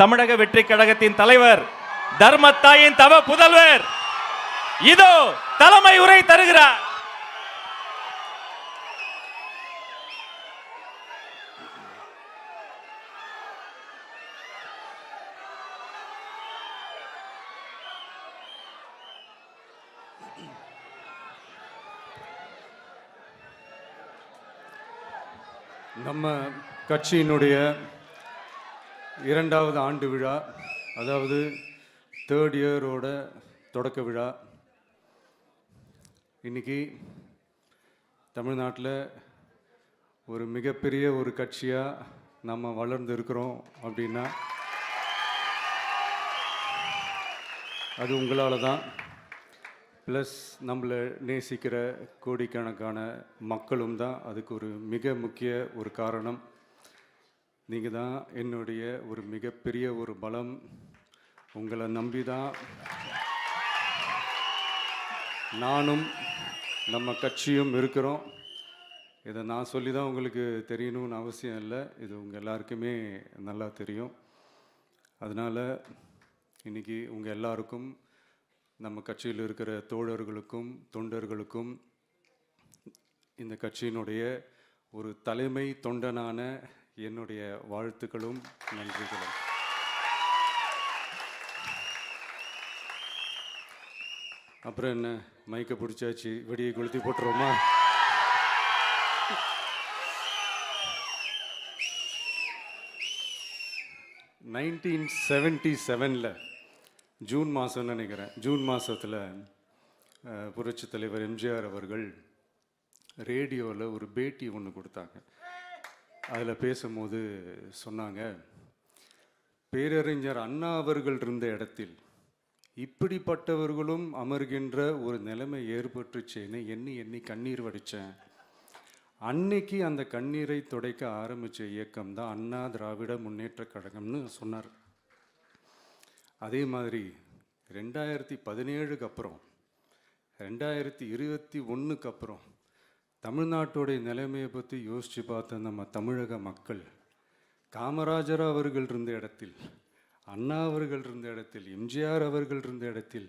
தமிழக வெற்றி கழகத்தின் தலைவர் தர்மத்தாயின் தவ புதல்வர் இதோ தலைமை உரை தருகிறார். நம்ம கட்சியினுடைய 2வது ஆண்டு விழா, அதாவது 3rd இயரோட தொடக்க விழா. இன்னைக்கு தமிழ்நாட்டில் ஒரு மிகப்பெரிய ஒரு கட்சியாக நம்ம வளர்ந்து இருக்கிறோம் அப்படின்னா அது உங்களால் தான். ப்ளஸ் நம்மளை நேசிக்கிற கோடிக்கணக்கான மக்களும் தான் அதுக்கு ஒரு மிக முக்கிய ஒரு காரணம். நீங்கள் தான் என்னுடைய ஒரு மிகப்பெரிய ஒரு பலம். உங்களை நம்பி தான் நானும் நம்ம கட்சியும் இருக்கிறோம். இதை நான் சொல்லி தான் உங்களுக்கு தெரியணும்னு அவசியம் இல்லை, இது உங்கள் எல்லாருக்குமே நல்லா தெரியும். அதனால் இன்றைக்கி உங்கள் எல்லாருக்கும், நம்ம கட்சியில் இருக்கிற தோழர்களுக்கும் தொண்டர்களுக்கும், இந்த கட்சியினுடைய ஒரு தலைமை தொண்டனான என்னுடைய வாழ்த்துக்களும் நன்றிகளும். அப்புறம் என்ன, மைக்கை பிடிச்சாச்சு, வெடியை கொளுத்தி போட்டுருவோமா? (1977) ஜூன் மாதம்னு நினைக்கிறேன். ஜூன் மாதத்தில் புரட்சி தலைவர் எம்ஜிஆர் அவர்கள் ரேடியோவில் ஒரு பேட்டி ஒன்று கொடுத்தாங்க. அதில் பேசும்போது சொன்னாங்க, பேரறிஞர் அண்ணா அவர்கள் இருந்த இடத்தில் இப்படிப்பட்டவர்களும் அமர்கின்ற ஒரு நிலைமை ஏற்பட்டுச்சேன்னு எண்ணி எண்ணி கண்ணீர் வடித்தேன். அன்னைக்கு அந்த கண்ணீரை துடைக்க ஆரம்பித்த இயக்கம் தான் அண்ணா திராவிட முன்னேற்ற கழகம்னு சொன்னார். அதே மாதிரி 2017க்கு அப்புறம் 2021க்கு அப்புறம் தமிழ்நாட்டுடைய நிலைமையை பற்றி யோசித்து பார்த்த நம்ம தமிழக மக்கள், காமராஜர் அவர்கள் இருந்த இடத்தில், அண்ணா அவர்கள் இருந்த இடத்தில், எம்ஜிஆர் அவர்கள் இருந்த இடத்தில்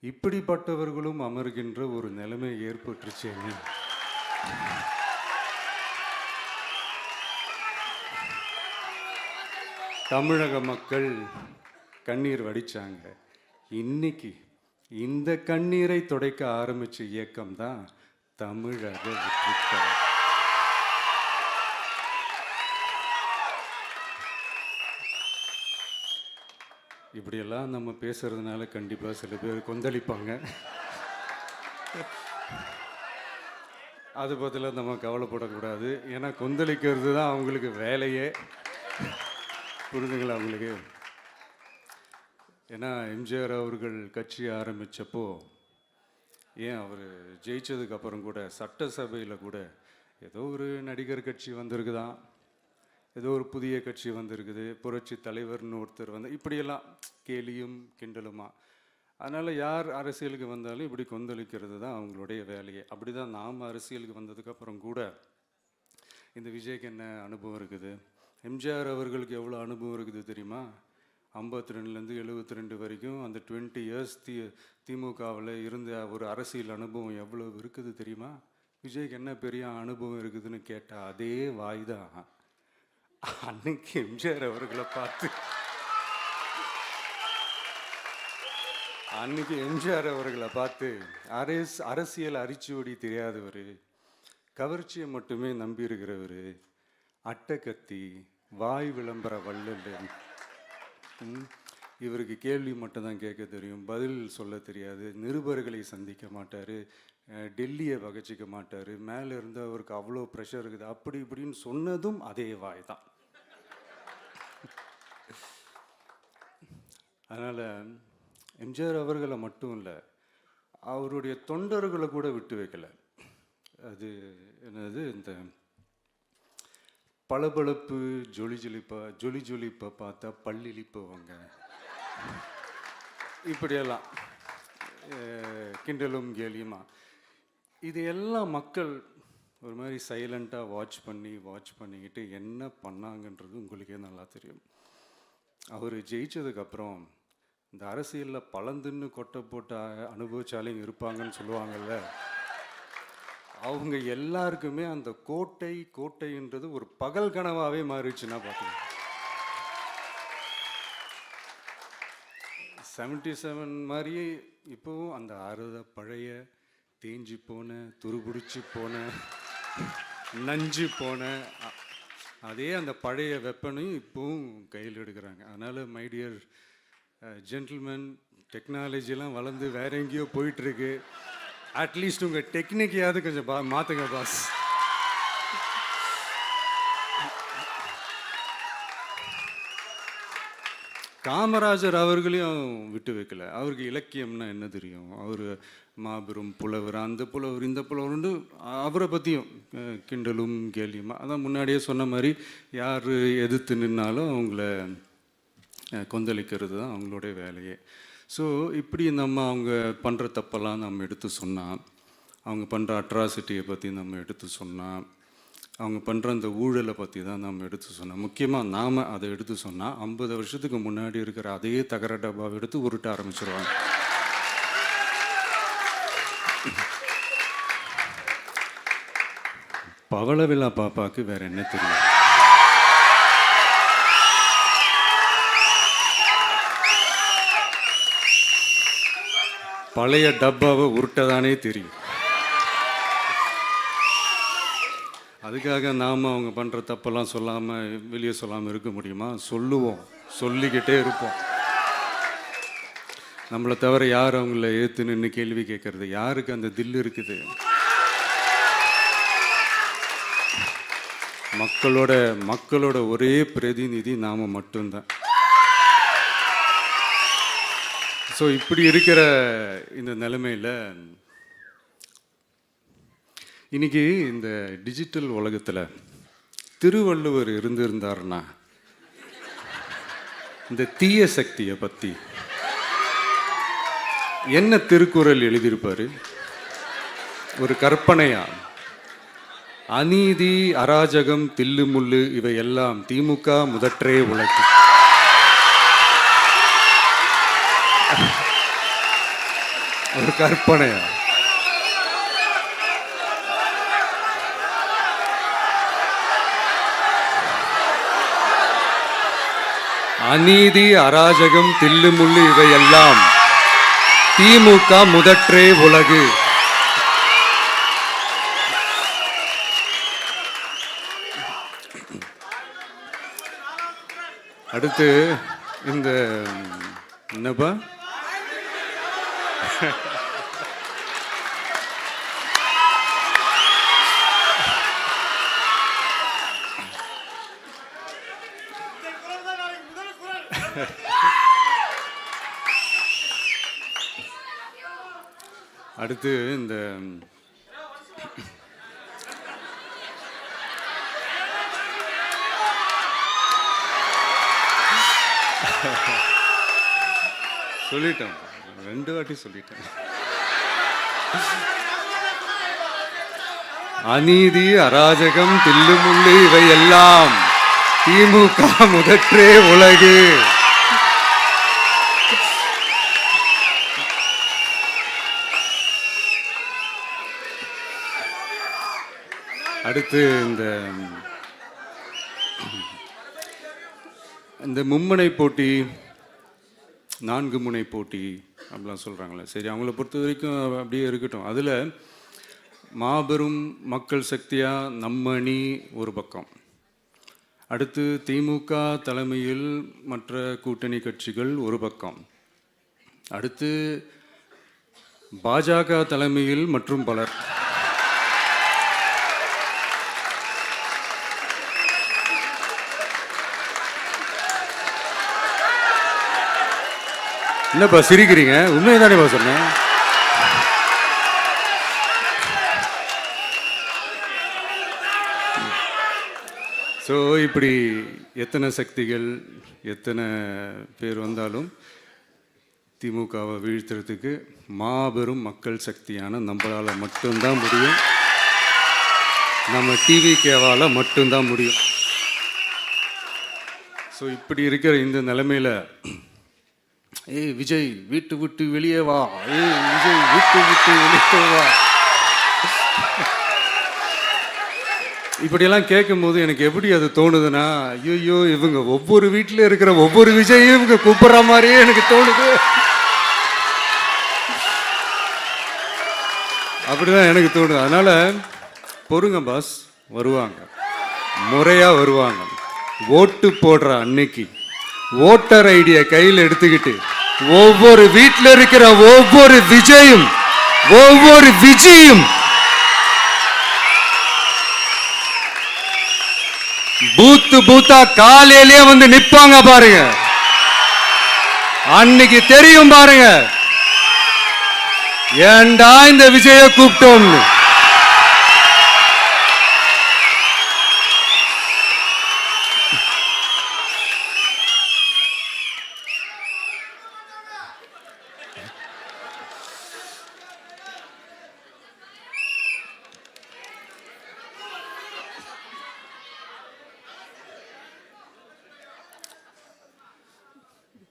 இப்படிப்பட்டவர்களும் அமர்கின்ற ஒரு நிலைமை ஏற்பட்டுருச்சேன்னு தமிழக மக்கள் கண்ணீர் வடித்தாங்க. இன்னைக்கு இந்த கண்ணீரை துடைக்க ஆரம்பித்த இயக்கம் தான் தமிழக வெற்றி கழகம். இப்படியெல்லாம் நம்ம பேசுறதுனால கண்டிப்பாக சில பேர் கொந்தளிப்பாங்க. அது பற்றிலாம் நம்ம கவலைப்படக்கூடாது. ஏன்னா கொந்தளிக்கிறது தான் அவங்களுக்கு வேலையே. புரிதுங்களா அவங்களுக்கு? ஏன்னா எம்ஜிஆர் அவர்கள் கட்சி ஆரம்பித்தப்போ, ஏன் அவர் ஜெயிச்சதுக்கப்புறம் கூட சட்டசபையில் கூட ஏதோ ஒரு நடிகர் கட்சி வந்திருக்குதான், ஏதோ ஒரு புதிய கட்சி வந்திருக்குது, புரட்சி தலைவர்னு ஒருத்தர் வந்து, இப்படியெல்லாம் கேலியும் கிண்டலுமா. அதனால் யார் அரசியலுக்கு வந்தாலும் இப்படி கொந்தளிக்கிறது தான் அவங்களுடைய வேலையே. அப்படி தான் நாம் அரசியலுக்கு வந்ததுக்கப்புறம் கூட இந்த விஜய்க்கு என்ன அனுபவம் இருக்குது, எம்ஜிஆர் அவர்களுக்கு எவ்வளோ அனுபவம் இருக்குது தெரியுமா? 52லேருந்து 72 வரைக்கும் அந்த 20 இயர்ஸ் திமுகவில் இருந்த ஒரு அரசியல் அனுபவம் எவ்வளோ இருக்குது தெரியுமா? விஜய்க்கு என்ன பெரிய அனுபவம் இருக்குதுன்னு கேட்டால் அதே வாய் தான். அன்னைக்கு எம்ஜிஆர் அவர்களை பார்த்து, அன்னைக்கு எம்ஜிஆர் அவர்களை பார்த்து அரசியல் அரிச்சுவடி தெரியாதவர், கவர்ச்சியை மட்டுமே நம்பி இருக்கிறவர், அட்டக்கத்தி, வாய் விளம்பர வள்ளல், இவருக்கு கேள்வி மட்டும்தான் கேட்க தெரியும், பதில் சொல்ல தெரியாது, நிருபர்களை சந்திக்க மாட்டார், டெல்லியை வகச்சிக்க மாட்டார், மேலே இருந்து அவருக்கு அவ்வளோ ப்ரெஷர் இருக்குது, அப்படி இப்படின்னு சொன்னதும் அதே வாய் தான். அதனால் எம்ஜிஆர் அவர்களை மட்டும் இல்லை, அவருடைய தொண்டர்களை கூட விட்டு வைக்கலை. அது என்னது, இந்த பளபளப்பு ஜொலி ஜொலிப்பை பார்த்தா பல்லிழிப்பவங்க, இப்படியெல்லாம் கிண்டலும் கேலியுமா. இது எல்லாம் மக்கள் ஒரு மாதிரி சைலண்ட்டாக வாட்ச் பண்ணிக்கிட்டு என்ன பண்ணாங்கன்றது உங்களுக்கே நல்லா தெரியும். அவர் ஜெயிச்சதுக்கப்புறம் இந்த அரசியலில் பழந்துன்னு கொட்டை போட்ட அனுபவிச்சாலையும் இருப்பாங்கன்னு சொல்லுவாங்கல்ல, அவங்க எல்லாருக்குமே அந்த கோட்டைன்றது ஒரு பகல் கனவாகவே மாறிடுச்சுன்னா பார்த்தீங்க. 77 மாதிரியே இப்போவும் அந்த பழைய தேஞ்சி போன துருபிடிச்சி போன நஞ்சு போன அதே அந்த பழைய வெப்பனையும் இப்போவும் கையில் எடுக்கிறாங்க. அதனால் மை டியர் ஜென்டில்மேன், டெக்னாலஜிலாம் வளர்ந்து வேற எங்கேயோ போயிட்டுருக்கு. அட்லீஸ்ட் உங்கள் டெக்னிக்கையாவது கொஞ்சம் மாற்றுங்க பாஸ். காமராஜர் அவர்களையும் விட்டு வைக்கல. அவருக்கு இலக்கியம்னா என்ன தெரியும், அவர் மாபெரும் புலவர், அந்த புலவர் இந்த புலவர்னு அவரை பற்றியும் கிண்டலும் கேலியுமா. அதான் முன்னாடியே சொன்ன மாதிரி யார் எதிர்த்து நின்னாலும் அவங்கள கொந்தளிக்கிறது தான் அவங்களுடைய வேலையே. ஸோ இப்படி அவங்க பண்ணுற தப்பெல்லாம் நம்ம எடுத்து சொன்னால், அவங்க பண்ணுற அட்ராசிட்டியை பற்றி நம்ம எடுத்து சொன்னால், அவங்க பண்ணுற அந்த ஊழலை பற்றி தான் நம்ம எடுத்து சொன்னோம். முக்கியமாக நாம் அதை எடுத்து சொன்னால் 50 வருஷத்துக்கு முன்னாடி இருக்கிற அதே தகர டப்பாவை எடுத்து உருட்ட ஆரம்பிச்சிருவாங்க. பவளவிழா பாப்பாவுக்கு வேற என்ன தெரியும்? பழைய டப்பாவை உருட்டதானே தெரியும். அதுக்காக நாம் அவங்க பண்ணுற தப்பெல்லாம் சொல்லாமல் வெளியே சொல்லாமல் இருக்க முடியுமா? சொல்லுவோம், சொல்லிக்கிட்டே இருப்போம். நம்மளை தவிர யார் அவங்கள ஏற்று நின்று கேள்வி கேட்கறது? யாருக்கு அந்த தில் இருக்குது? மக்களோட ஒரே பிரதிநிதி நாம் மட்டும்தான். ஸோ இப்படி இருக்கிற இந்த நிலைமையில் இன்னைக்கு இந்த டிஜிட்டல் உலகத்தில் திருவள்ளுவர் இருந்திருந்தாருன்னா இந்த தீய சக்தியை பற்றி என்ன திருக்குறள் எழுதியிருப்பாரு? ஒரு கற்பனையா, அநீதி அராஜகம் தில்லுமுள்ளு இவையெல்லாம் திமுக முதற்றே உலகு. ஒரு கற்பனையா? அநீதி அராஜகம் தில்லுமுள்ளு இவையெல்லாம் திமுக முதற்றே உலகு. அடுத்து இந்த என்னப்பா அடுத்து இந்த சொல்லிட்டேன், 2 வாட்டி சொல்லிட்டேன். அநீதி அராஜகம் தில்லுமுள்ளு இவையெல்லாம் திமுக முதற்றே உலகு. அடுத்து இந்த மும்முனை போட்டி 4 முனை போட்டி அப்படிலாம் சொல்கிறாங்களே, சரி அவங்கள பொறுத்த வரைக்கும் அப்படியே இருக்கட்டும். அதில் மாபெரும் மக்கள் சக்தியாக நம்ம அணி ஒரு பக்கம், அடுத்து திமுக தலைமையில் மற்ற கூட்டணி கட்சிகள் ஒரு பக்கம், அடுத்து பாஜக தலைமையில் மற்றும் பலர். என்னப்பா சிரிக்கிறீங்க? உண்மைதானேப்பா சொன்னேன். ஸோ இப்படி எத்தனை சக்திகள் எத்தனை பேர் வந்தாலும் திமுகவை வீழ்த்துறதுக்கு மாபெரும் மக்கள் சக்தியான நம்மளால் மட்டும்தான் முடியும். நம்ம டிவிகேவால் மட்டும்தான் முடியும். ஸோ ஸோ இப்படி இருக்கிற இந்த நிலைமையில ஏய் விஜய் வீட்டு விட்டு வெளியே வா, ஏய் விஜய் வீட்டு விட்டு வெளியே வா, இப்படியெல்லாம் கேட்கும்போது எனக்கு எப்படி அது தோணுதுன்னா, ஐயோ இவங்க ஒவ்வொரு வீட்டில் இருக்கிற ஒவ்வொரு விஜயும் இவங்க கூப்பிடுற மாதிரியே எனக்கு தோணுது. அப்படிதான் எனக்கு தோணுது. அதனால பொறுங்க பாஸ், வருவாங்க, முறையா வருவாங்க. ஓட்டு போடுற அன்னைக்கு ஓட்டர் ஐடியை கையில் எடுத்துக்கிட்டு ஒவ்வொரு வீட்டில் இருக்கிற ஒவ்வொரு விஜயும் பூத்தா காலையிலே வந்து நிப்பாங்க பாருங்க. அன்னைக்கு தெரியும் பாருங்க, ஏண்டா இந்த விஜய கூப்பிட்டோம்னு.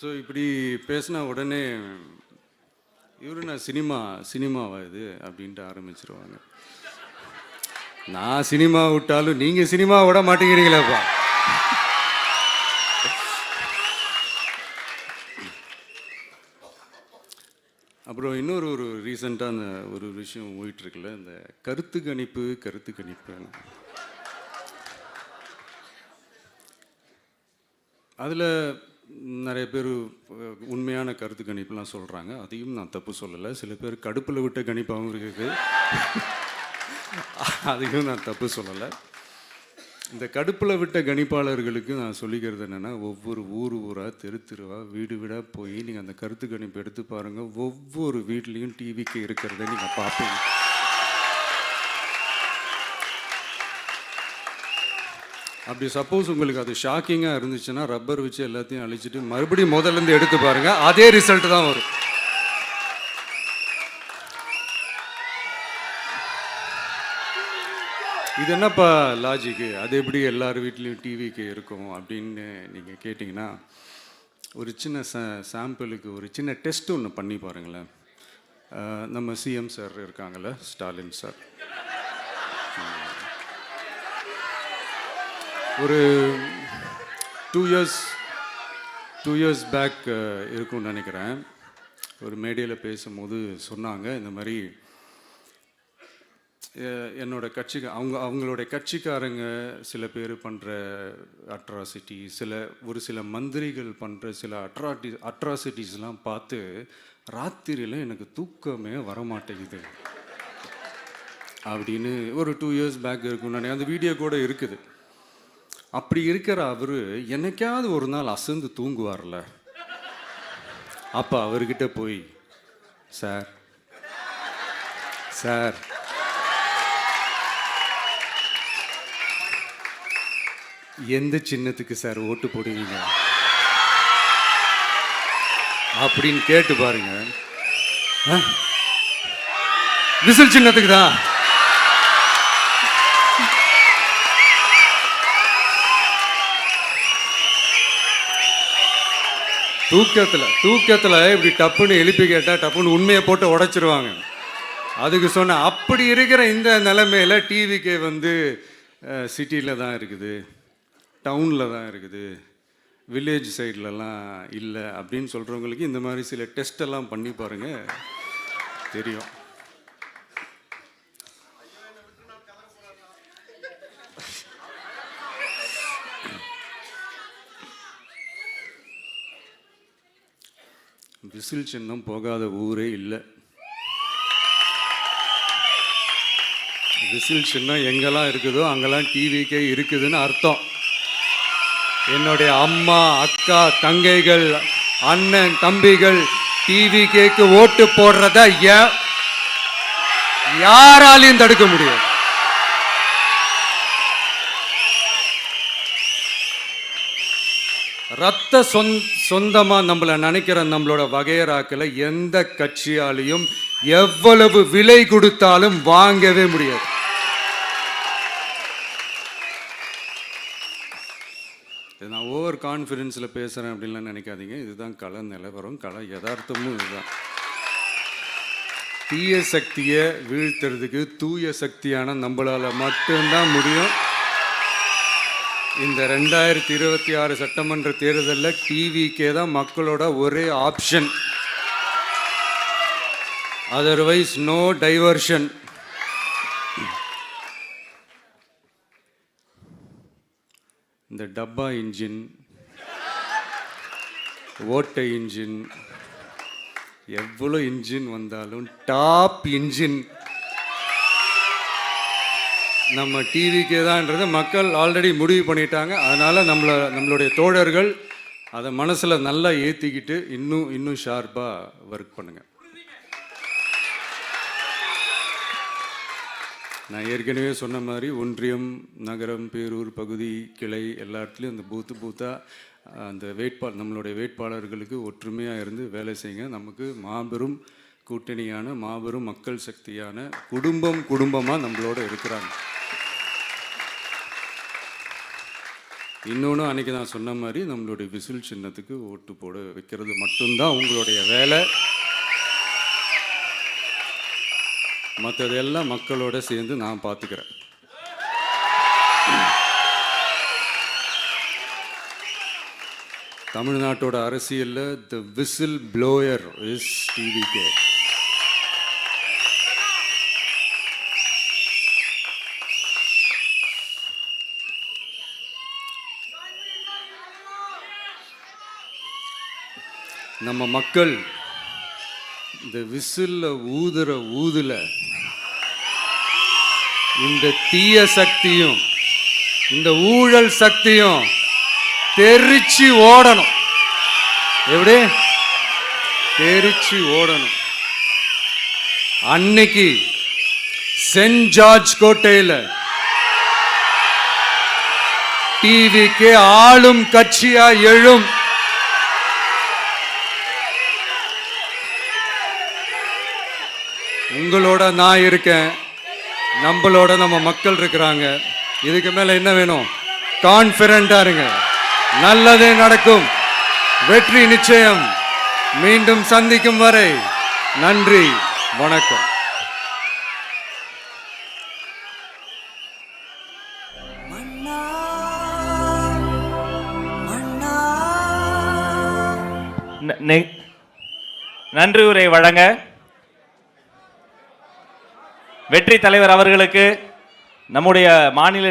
ஸோ இப்படி பேசினா உடனே இவரு நான் சினிமாவா இது அப்படின்ட்டு ஆரம்பிச்சிருவாங்க. நான் சினிமா விட்டாலும் நீங்க சினிமா விட மாட்டேங்கிறீங்களேப்பா. அப்புறம் இன்னொரு ரீசெண்டாக அந்த ஒரு விஷயம் போயிட்டு இருக்குல்ல, இந்த கருத்து கணிப்பு அதில் நிறைய பேர் உண்மையான கருத்து கணிப்புலாம் சொல்கிறாங்க. அதையும் நான் தப்பு சொல்லலை. சில பேர் கடுப்பில் விட்ட கணிப்பாகவும் இருக்குது, அதையும் நான் தப்பு சொல்லலை. இந்த கடுப்பில் விட்ட கணிப்பாளர்களுக்கு நான் சொல்லிக்கிறது என்னென்னா, ஒவ்வொரு ஊராக தெருவா வீடு வீடாக போய் நீங்கள் அந்த கருத்து கணிப்பு எடுத்து பாருங்கள். ஒவ்வொரு வீட்லேயும் டிவிக்கு இருக்கிறத நீங்கள் பார்ப்பீங்க. அப்படி சப்போஸ் உங்களுக்கு அது ஷாக்கிங்காக இருந்துச்சுன்னா ரப்பர் வச்சு எல்லாத்தையும் அழிச்சிட்டு மறுபடியும் முதல்லேருந்து எடுத்து பாருங்கள், அதே ரிசல்ட் தான் வரும். இது என்னப்பா லாஜிக்கு, அது எப்படி எல்லார் வீட்லேயும் டிவிக்கு இருக்கும் அப்படின்னு நீங்கள் கேட்டிங்கன்னா, ஒரு சின்ன சாம்பிளுக்கு ஒரு சின்ன டெஸ்ட் ஒன்று பண்ணி பாருங்களேன். நம்ம சிஎம் சார் இருக்காங்கள்ல, ஸ்டாலின் சார், ஒரு 2 years பேக் இருக்கும்னு நினைக்கிறேன். ஒரு மேடையில் பேசும்போது சொன்னாங்க, இந்த மாதிரி என்னோட கட்சிக்கு அவங்களுடைய கட்சிக்காரங்க சில பேர் பண்ணுற அட்ராசிட்டி, ஒரு சில மந்திரிகள் பண்ணுற சில அட்ராசிட்டிஸ்லாம் பார்த்து ராத்திரியில் எனக்கு தூக்கமே வரமாட்டேங்குது அப்படின்னு ஒரு 2 years பேக் இருக்கும்னு நினைக்கிறேன். அந்த வீடியோ கூட இருக்குது. அப்படி இருக்கிற அவரு என்னைக்காவது ஒரு நாள் அசந்து தூங்குவார்ல, அப்ப அவர்கிட்ட போய், சார் எந்த சின்னத்துக்கு சார் ஓட்டு போடுவீங்க அப்படின்னு கேட்டு பாருங்க. விசில் சின்னத்துக்கு தான். தூக்கத்தில் இப்படி டப்புன்னு எழுப்பி கேட்டால் டப்புன்னு உண்மையை போட்டு உடைச்சிருவாங்க. அதுக்கு சொன்ன அப்படி இருக்கிற இந்த நிலைமையில் டிவிக்கே வந்து சிட்டியில் தான் இருக்குது, டவுனில் தான் இருக்குது, வில்லேஜ் சைட்லலாம் இல்லை அப்படின்னு சொல்கிறவங்களுக்கு இந்த மாதிரி சில டெஸ்டெல்லாம் பண்ணி பாருங்கள், தெரியும். விசில் சின்னம் போகாத ஊரே இல்லை. விசில் சின்னம் எங்கெல்லாம் இருக்குதோ அங்கெல்லாம் டிவிக்கே இருக்குதுன்னு அர்த்தம். என்னுடைய அம்மா, அக்கா, தங்கைகள், அண்ணன், தம்பிகள் டிவிக்கேக்கு ஓட்டு போடுறத யாராலையும் தடுக்க முடியாது. ரத்த சொந்தமா நம்மளை நினைக்கிற நம்மளோட வகையராக்களை எந்த கட்சியாலையும் எவ்வளவு விலை கொடுத்தாலும் வாங்கவே முடியாது. நான் ஓவர் கான்ஃபிடென்ஸில் பேசுகிறேன் அப்படின்லாம் நினைக்காதீங்க. இதுதான் கள நிலவரம், கள யதார்த்தமும் இதுதான். தீய சக்தியை வீழ்த்துறதுக்கு தூய சக்தியான நம்மளால் மட்டும்தான் முடியும். இந்த 2026 சட்டமன்ற தேர்தலில் டிவிக்கே தான் மக்களோட ஒரே ஆப்ஷன். Otherwise no diversion. இந்த டப்பா இன்ஜின், ஓட்டை இன்ஜின், எவ்வளோ இன்ஜின் வந்தாலும் டாப் இன்ஜின் நம்ம டிவிக்கே தான்ன்றது மக்கள் ஆல்ரெடி முடிவு பண்ணிட்டாங்க. அதனால் நம்மளுடைய தோழர்கள் அதை மனசில் நல்லா ஏற்றிக்கிட்டு இன்னும் ஷார்ப்பாக ஒர்க் பண்ணுங்கள். நான் ஏற்கனவே சொன்ன மாதிரி ஒன்றியம், நகரம், பேரூர், பகுதி, கிளை எல்லா இடத்துலையும் அந்த பூத்தாக அந்த நம்மளுடைய வேட்பாளர்களுக்கு ஒற்றுமையாக இருந்து வேலை செய்யுங்க. நமக்கு மாபெரும் கூட்டணியான மாபெரும் மக்கள் சக்தியான குடும்பமாக நம்மளோட இருக்கிறாங்க. இன்னொன்று அன்றைக்கி நான் சொன்ன மாதிரி நம்மளுடைய விசில் சின்னத்துக்கு ஓட்டு போட வைக்கிறது மட்டும்தான் உங்களுடைய வேலை. மற்றதெல்லாம் மக்களோட சேர்ந்து நான் பார்த்துக்கிறேன். தமிழ்நாட்டோட அரசியலில் தி விசில் ப்ளோயர் இஸ் டிவிகே. நம்ம மக்கள் இந்த விசில்ல ஊதுல இந்த தீய சக்தியும் இந்த ஊழல் சக்தியும் தெரிச்சு ஓடணும். எப்படி தெரிச்சு ஓடணும்? அன்னைக்கு சென்ட் ஜார்ஜ் கோட்டையில் டிவிக்கு ஆளும் கட்சியா எழும். உங்களோட நான் இருக்கேன், நம்மளோட நம்ம மக்கள் இருக்கிறாங்க. இதுக்கு மேல என்ன வேணும்? கான்ஃபிடென்ட்டா இருங்க, நல்லதே நடக்கும், வெற்றி நிச்சயம். மீண்டும் சந்திக்கும் வரை நன்றி, வணக்கம். நன்றி உரை வழங்க வெற்றி தலைவர் அவர்களுக்கு நம்முடைய மாநில